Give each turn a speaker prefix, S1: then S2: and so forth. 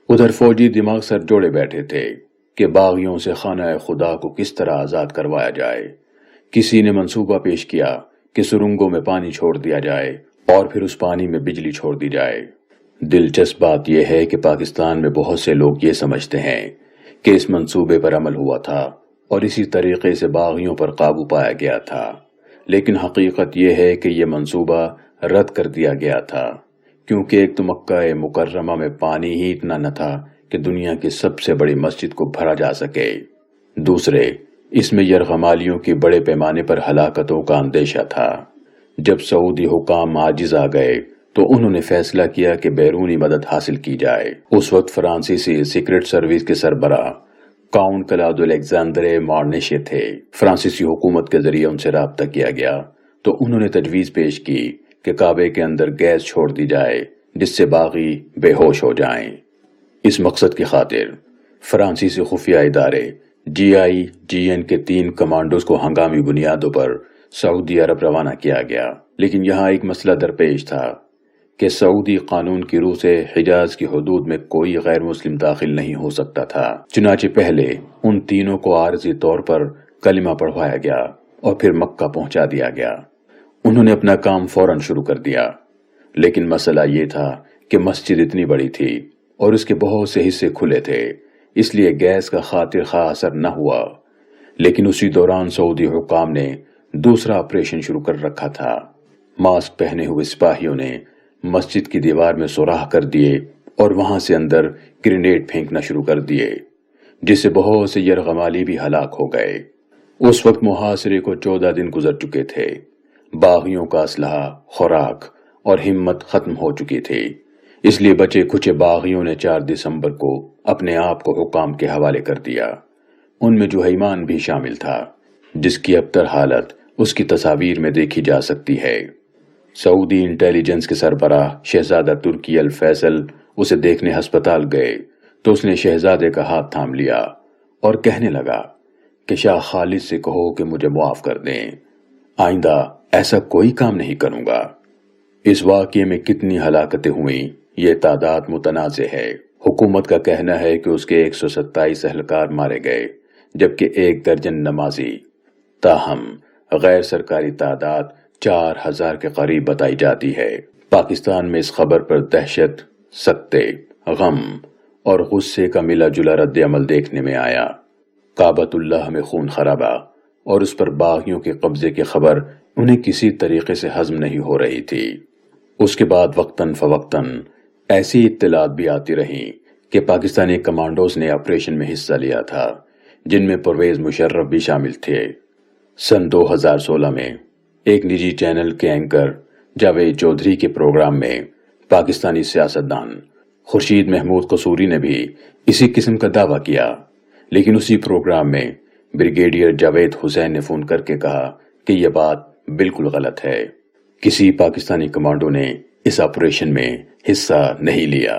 S1: ادھر فوجی دماغ سر جوڑے بیٹھے تھے کہ باغیوں سے خانہ خدا کو کس طرح آزاد کروایا جائے۔ کسی نے منصوبہ پیش کیا کہ سرنگوں میں پانی چھوڑ دیا جائے اور پھر اس پانی میں بجلی چھوڑ دی جائے۔ دلچسپ بات یہ ہے کہ پاکستان میں بہت سے لوگ یہ سمجھتے ہیں کہ اس منصوبے پر عمل ہوا تھا اور اسی طریقے سے باغیوں پر قابو پایا گیا تھا، لیکن حقیقت یہ ہے کہ یہ منصوبہ رد کر دیا گیا تھا، کیونکہ ایک تو مکہ مکرمہ میں پانی ہی اتنا نہ تھا کہ دنیا کی سب سے بڑی مسجد کو بھرا جا سکے۔ دوسرے، اس میں یرغمالیوں کی بڑے پیمانے پر ہلاکتوں کا اندیشہ تھا۔ جب سعودی حکام عاجز آ گئے تو انہوں نے فیصلہ کیا کہ بیرونی مدد حاصل کی جائے۔ اس وقت فرانسیسی سیکرٹ سروس کے سربراہ کاؤنٹ کلاؤد الیگزینڈر مارنیشے تھے۔ فرانسیسی حکومت کے ذریعے ان سے رابطہ کیا گیا تو انہوں نے تجویز پیش کی کہ کعبے کے اندر گیس چھوڑ دی جائے جس سے باغی بے ہوش ہو جائیں۔ اس مقصد کی خاطر فرانسیسی خفیہ ادارے GIGN کے 3 کمانڈوز کو ہنگامی بنیادوں پر سعودی عرب روانہ کیا گیا، لیکن یہاں ایک مسئلہ درپیش تھا کہ سعودی قانون کی روح سے حجاز کی حدود میں کوئی غیر مسلم داخل نہیں ہو سکتا تھا۔ چنانچہ پہلے ان تینوں کو عارضی طور پر کلمہ پڑھوایا گیا اور پھر مکہ پہنچا دیا گیا۔ انہوں نے اپنا کام فوراً شروع کر دیا، لیکن مسئلہ یہ تھا کہ مسجد اتنی بڑی تھی اور اس کے بہت سے حصے کھلے تھے، اس لیے گیس کا خاطر خواہ اثر نہ ہوا۔ لیکن اسی دوران سعودی حکام نے دوسرا آپریشن شروع کر رکھا تھا۔ ماسک پہنے ہوئے سپاہیوں نے مسجد کی دیوار میں سوراخ کر دیے اور وہاں سے اندر گرینیڈ پھینکنا شروع کر دیے، جس سے بہت سے یرغمالی بھی ہلاک ہو گئے۔ اس وقت محاصرے کو 14 دن گزر چکے تھے۔ باغیوں کا اسلحہ، خوراک اور ہمت ختم ہو چکی تھی، اس لیے بچے کھچے باغیوں نے 4 دسمبر کو اپنے آپ کو حکام کے حوالے کر دیا۔ ان میں جہیمان بھی شامل تھا، جس کی ابتر حالت اس کی تصاویر میں دیکھی جا سکتی ہے۔ سعودی انٹیلیجنس کے سربراہ شہزادہ ترکی الفیصل اسے دیکھنے ہسپتال گئے تو اس نے شہزادے کا ہاتھ تھام لیا اور کہنے لگا کہ شاہ خالد سے کہو کہ مجھے معاف کر دیں، آئندہ ایسا کوئی کام نہیں کروں گا۔ اس واقعے میں کتنی ہلاکتیں ہوئیں یہ تعداد متنازع ہے۔ حکومت کا کہنا ہے کہ اس کے 127 اہلکار مارے گئے جبکہ 1 درجن نمازی، تاہم غیر سرکاری تعداد 4000 کے قریب بتائی جاتی ہے۔ پاکستان میں اس خبر پر دہشت، سکتے، غم اور غصے کا ملا جلا رد عمل دیکھنے میں آیا۔ کعبۃ اللہ میں خون خرابہ اور اس پر باغیوں کے قبضے کی خبر انہیں کسی طریقے سے ہضم نہیں ہو رہی تھی۔ اس کے بعد وقتاً فوقتاً ایسی اطلاعات بھی آتی رہیں کہ پاکستانی کمانڈوز نے آپریشن میں حصہ لیا تھا، جن میں پرویز مشرف بھی شامل تھے۔ سن 2016 میں ایک نجی چینل کے اینکر جاوید چودھری کے پروگرام میں پاکستانی سیاستدان خورشید محمود قصوری نے بھی اسی قسم کا دعویٰ کیا، لیکن اسی پروگرام میں بریگیڈیئر جاوید حسین نے فون کر کے کہا کہ یہ بات بالکل غلط ہے، کسی پاکستانی کمانڈو نے اس آپریشن میں حصہ نہیں لیا۔